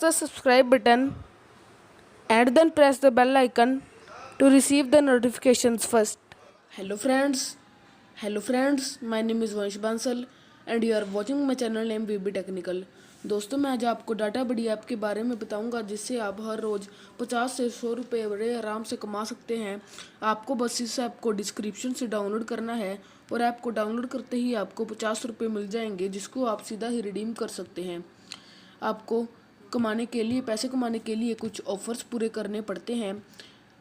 the subscribe button and then press the bell icon to receive the notifications first. Hello friends. Hello friends, my name is Vansh Bansal and you are watching my channel name VB Technical. दोस्तों मैं आज आपको data बड़ी app के बारे में बताऊंगा जिससे आप हर रोज़ 50 से 100 रुपये बड़े आराम से कमा सकते हैं। आपको बस इस ऐप को डिस्क्रिप्शन से डाउनलोड करना है और ऐप को डाउनलोड करते ही आपको 50 रुपये मिल जाएंगे जिसको आप सीधा ही रिडीम कर सकते हैं। आपको पैसे कमाने के लिए कुछ ऑफर्स पूरे करने पड़ते हैं।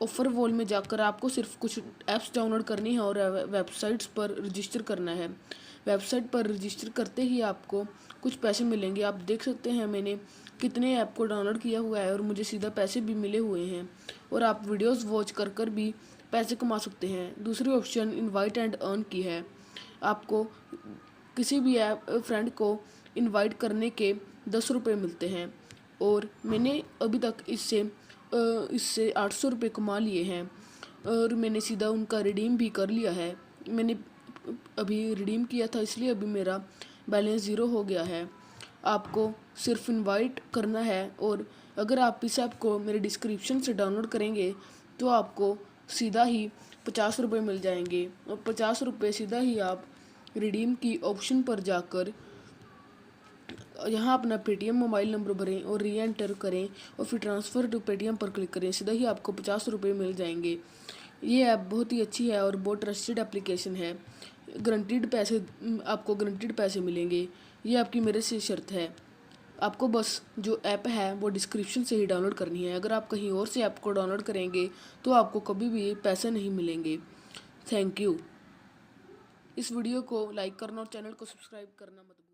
ऑफर वॉल में जाकर आपको सिर्फ कुछ ऐप्स डाउनलोड करनी है और वेबसाइट्स पर रजिस्टर करना है। वेबसाइट पर रजिस्टर करते ही आपको कुछ पैसे मिलेंगे। आप देख सकते हैं मैंने कितने ऐप को डाउनलोड किया हुआ है और मुझे सीधा पैसे भी मिले हुए हैं और आप वीडियोस वॉच कर भी पैसे कमा सकते हैं। दूसरी ऑप्शन इनवाइट एंड अर्न की है। आपको किसी भी ऐप फ्रेंड को इनवाइट करने के 10 रुपये मिलते हैं और मैंने अभी तक इससे 800 रुपये कमा लिए हैं और मैंने सीधा उनका रिडीम भी कर लिया है। मैंने अभी रिडीम किया था इसलिए अभी मेरा बैलेंस 0 हो गया है। आपको सिर्फ इनवाइट करना है और अगर आप इस ऐप को मेरे डिस्क्रिप्शन से डाउनलोड करेंगे तो आपको सीधा ही 50 रुपये मिल जाएंगे और 50 रुपये सीधा ही आप रिडीम की ऑप्शन पर जाकर यहाँ अपना पेटीएम मोबाइल नंबर भरें और री एंटर करें और फिर ट्रांसफ़र टू पेटीएम पर क्लिक करें। सीधा ही आपको 50 रुपये मिल जाएंगे। ये ऐप बहुत ही अच्छी है और बहुत ट्रस्टेड एप्लीकेशन है। आपको गारंटीड पैसे मिलेंगे। ये आपकी मेरे से शर्त है। आपको बस जो ऐप है वो डिस्क्रिप्शन से ही डाउनलोड करनी है। अगर आप कहीं और से ऐप को डाउनलोड करेंगे तो आपको कभी भी पैसे नहीं मिलेंगे। Thank you. इस वीडियो को लाइक करना और चैनल को सब्सक्राइब करना मत भूलिए।